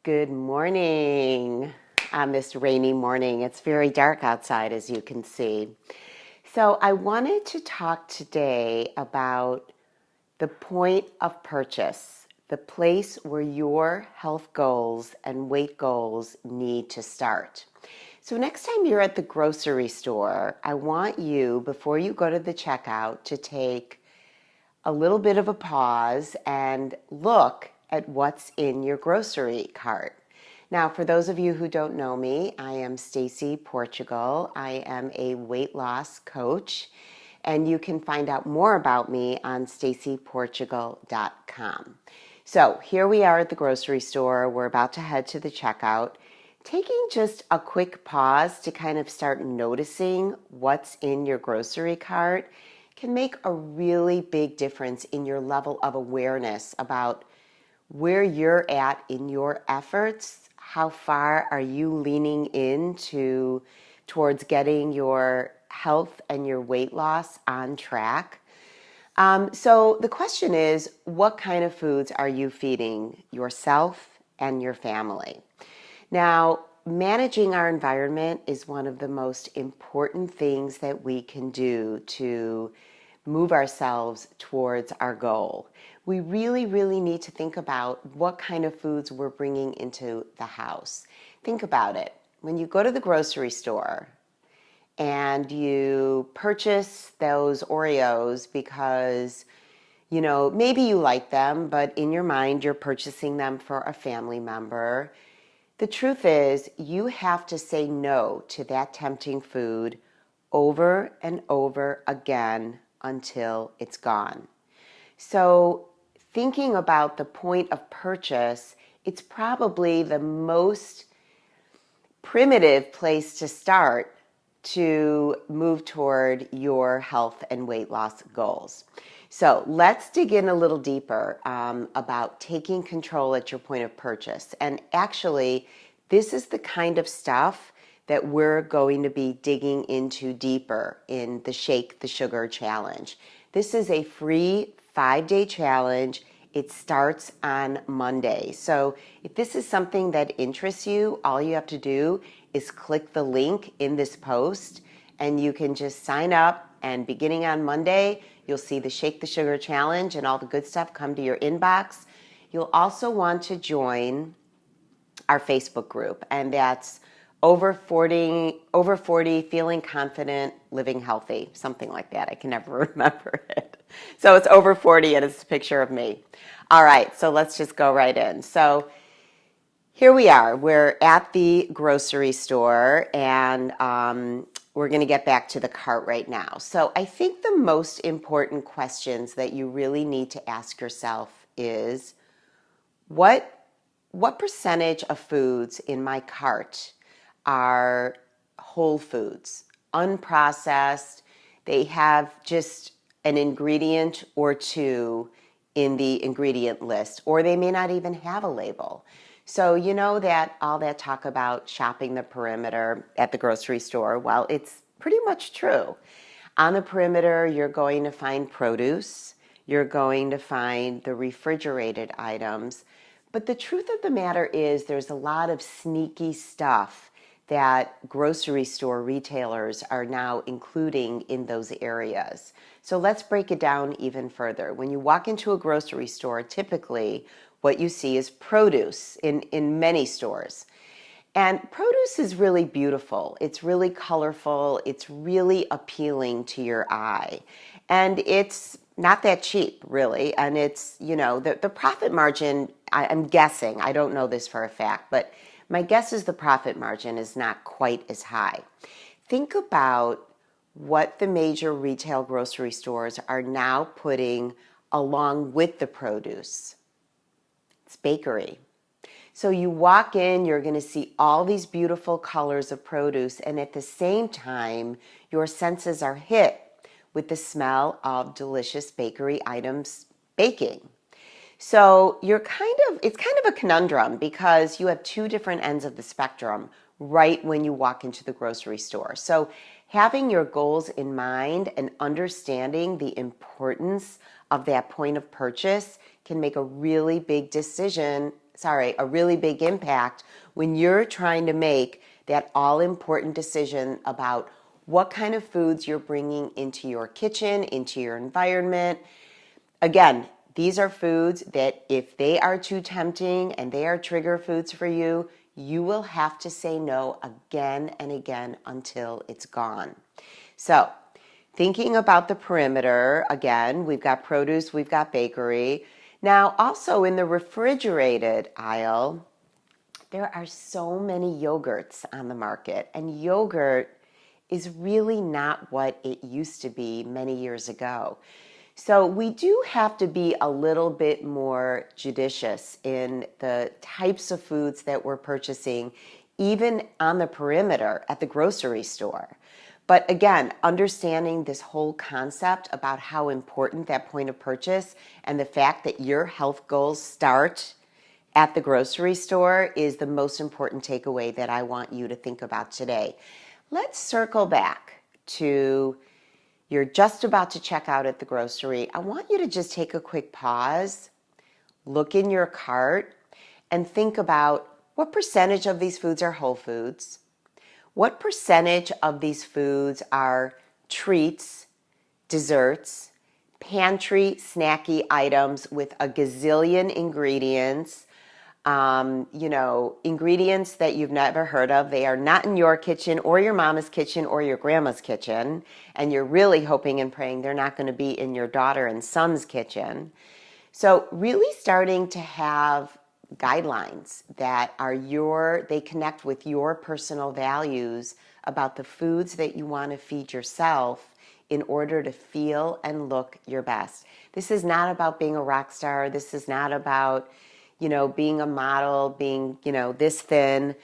Good morning on this rainy morning. It's very dark outside, as you can see. So, I wanted to talk today about the point of purchase, the place where your health goals and weight goals need to start. So, next time you're at the grocery store, I want you, before you go to the checkout, to take a little bit of a pause and look at what's in your grocery cart. Now, for those of you who don't know me, I am Stacy Portugal. I am a weight loss coach, and you can find out more about me on stacyportugal.com. So here we are at the grocery store. We're about to head to the checkout. Taking just a quick pause to kind of start noticing what's in your grocery cart can make a really big difference in your level of awareness about where you're at in your efforts. How far are you leaning into towards getting your health and your weight loss on track? So the question is, what kind of foods are you feeding yourself and your family? Now, managing our environment is one of the most important things that we can do to move ourselves towards our goal. We really need to think about what kind of foods we're bringing into the house. Think about it. When you go to the grocery store and you purchase those Oreos because, maybe you like them, but in your mind you're purchasing them for a family member. The truth is, you have to say no to that tempting food over and over again until it's gone. So, thinking about the point of purchase, it's probably the most primitive place to start to move toward your health and weight loss goals. So let's dig in a little deeper about taking control at your point of purchase. And actually, this is the kind of stuff that we're going to be digging into deeper in the Shake the Sugar Challenge. This is a free 5-day challenge. It starts on Monday. So if this is something that interests you, all you have to do is click the link in this post and you can just sign up, and beginning on Monday, you'll see the Shake the Sugar Challenge and all the good stuff come to your inbox. You'll also want to join our Facebook group, and that's over 40 feeling confident, living healthy, something like that. I can never remember it. So it's over 40 and it's a picture of me. All right, so let's just go right in. So here we are. We're at the grocery store, and we're going to get back to the cart right now. So I think the most important questions that you really need to ask yourself is, what percentage of foods in my cart are whole foods, unprocessed? They have just an ingredient or two in the ingredient list, or they may not even have a label. So you know that all that talk about shopping the perimeter at the grocery store, well, it's pretty much true. On the perimeter, you're going to find produce, you're going to find the refrigerated items, but the truth of the matter is there's a lot of sneaky stuff that grocery store retailers are now including in those areas. So let's break it down even further. When you walk into a grocery store, typically what you see is produce in many stores. And produce is really beautiful. It's really colorful. It's really appealing to your eye. And it's not that cheap, really. And it's, the profit margin, I'm guessing, I don't know this for a fact, but my guess is the profit margin is not quite as high. Think about what the major retail grocery stores are now putting along with the produce. It's bakery. So you walk in, you're going to see all these beautiful colors of produce, and at the same time, your senses are hit with the smell of delicious bakery items baking. So it's kind of a conundrum because you have two different ends of the spectrum right when you walk into the grocery store. So having your goals in mind and understanding the importance of that point of purchase can make a really big decision a really big impact when you're trying to make that all-important decision about what kind of foods you're bringing into your kitchen, into your environment. Again, these are foods that if they are too tempting and they are trigger foods for you, you will have to say no again and again until it's gone. So, thinking about the perimeter, again, we've got produce, we've got bakery. Now, also in the refrigerated aisle, there are so many yogurts on the market, and yogurt is really not what it used to be many years ago. So we do have to be a little bit more judicious in the types of foods that we're purchasing, even on the perimeter at the grocery store. But again, understanding this whole concept about how important that point of purchase and the fact that your health goals start at the grocery store is the most important takeaway that I want you to think about today. Let's circle back to you're just about to check out at the grocery. I want you to just take a quick pause, look in your cart, and think about what percentage of these foods are whole foods. What percentage of these foods are treats, desserts, pantry snacky items with a gazillion ingredients, ingredients that you've never heard of. They are not in your kitchen or your mama's kitchen or your grandma's kitchen, and you're really hoping and praying they're not going to be in your daughter and son's kitchen. So really starting to have guidelines that are they connect with your personal values about the foods that you want to feed yourself in order to feel and look your best. This is not about being a rock star. This is not about, being a model, being, this thin.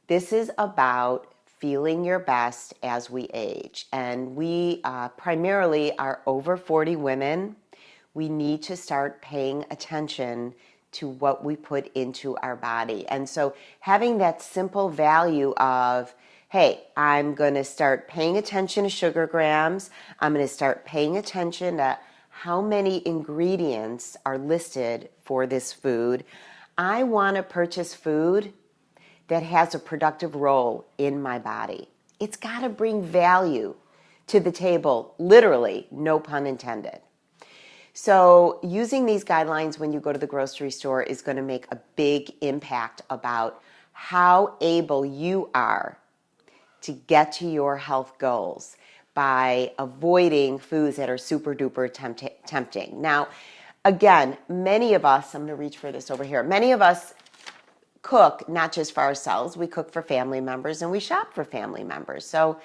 This is about feeling your best as we age. And we primarily are over 40 women. We need to start paying attention to what we put into our body. And so having that simple value of, hey, I'm going to start paying attention to sugar grams. I'm going to start paying attention to how many ingredients are listed for this food. I want to purchase food that has a productive role in my body. It's got to bring value to the table, literally, no pun intended. So using these guidelines when you go to the grocery store is going to make a big impact about how able you are to get to your health goals by avoiding foods that are super duper tempting. Now, again, many of us, I'm going to reach for this over here, many of us cook not just for ourselves, we cook for family members and we shop for family members. So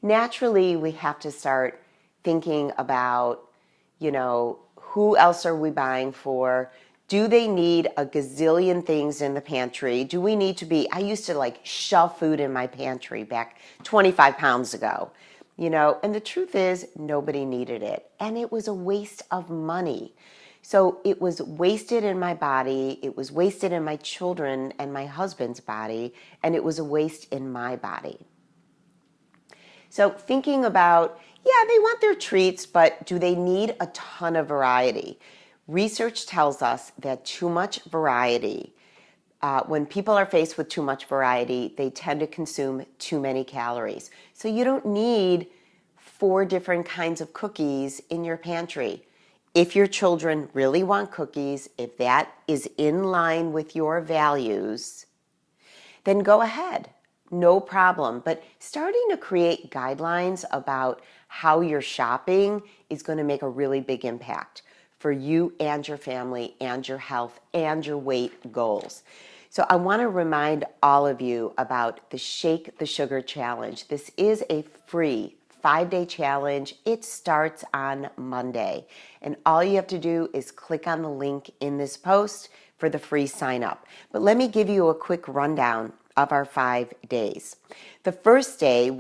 naturally we have to start thinking about, who else are we buying for? Do they need a gazillion things in the pantry? Do we need to I used to shove food in my pantry back 25 pounds ago, and the truth is nobody needed it. And it was a waste of money. So it was wasted in my body, it was wasted in my children and my husband's body, and it was a waste in my body. So thinking about, they want their treats, but do they need a ton of variety? Research tells us that too much variety, when people are faced with too much variety, they tend to consume too many calories. So you don't need 4 different kinds of cookies in your pantry. If your children really want cookies, if that is in line with your values, then go ahead. No problem. But starting to create guidelines about how you're shopping is going to make a really big impact for you and your family and your health and your weight goals. So I want to remind all of you about the Shake the Sugar Challenge. This is a free 5-day challenge. It starts on Monday. And all you have to do is click on the link in this post for the free sign up. But let me give you a quick rundown of our 5 days. The first day,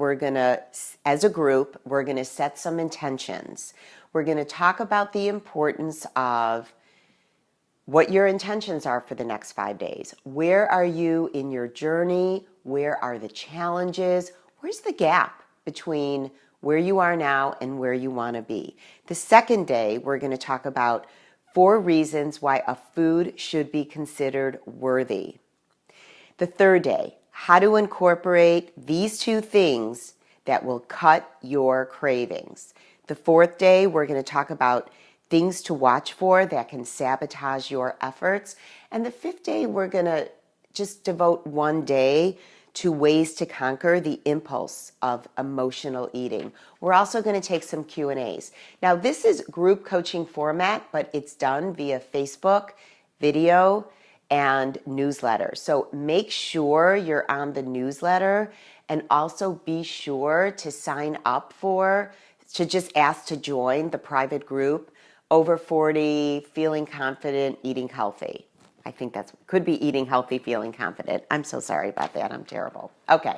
as a group, we're going to set some intentions. We're going to talk about the importance of what your intentions are for the next 5 days. Where are you in your journey? Where are the challenges? Where's the gap between where you are now and where you want to be? The second day, we're going to talk about 4 reasons why a food should be considered worthy. The third day, how to incorporate these 2 things that will cut your cravings. The fourth day, we're going to talk about things to watch for that can sabotage your efforts. And the fifth day, we're going to just devote 1 day to ways to conquer the impulse of emotional eating. We're also going to take some Q&As. Now, this is group coaching format, but it's done via Facebook, video, and newsletter. So make sure you're on the newsletter, and also be sure to sign up to just ask to join the private group, Over 40, Feeling Confident, Eating Healthy. I think could be Eating Healthy, Feeling Confident. I'm so sorry about that. I'm terrible. Okay.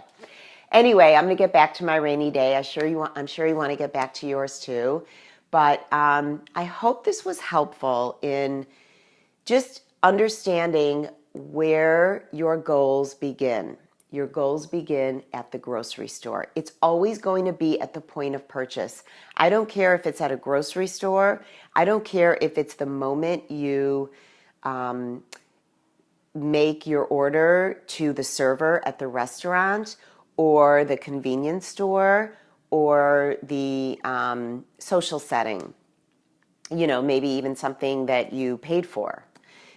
Anyway, I'm going to get back to my rainy day. I'm sure you want to get back to yours too. But I hope this was helpful in just understanding where your goals begin. Your goals begin at the grocery store. It's always going to be at the point of purchase. I don't care if it's at a grocery store. I don't care if it's the moment you make your order to the server at the restaurant or the convenience store or the social setting. Maybe even something that you paid for.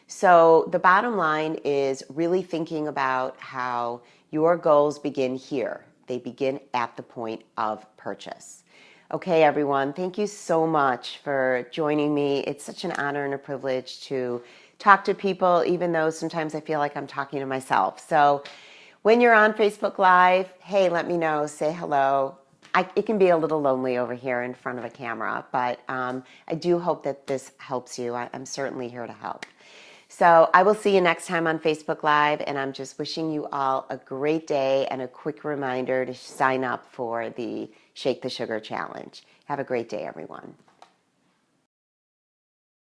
So the bottom line is really thinking about how your goals begin here. They begin at the point of purchase. Okay, everyone, thank you so much for joining me. It's such an honor and a privilege to talk to people, even though sometimes I feel like I'm talking to myself. So when you're on Facebook Live, hey, let me know, say hello. It can be a little lonely over here in front of a camera, but I do hope that this helps you. I'm certainly here to help. So I will see you next time on Facebook Live, and I'm just wishing you all a great day and a quick reminder to sign up for the Shake the Sugar Challenge. Have a great day, everyone.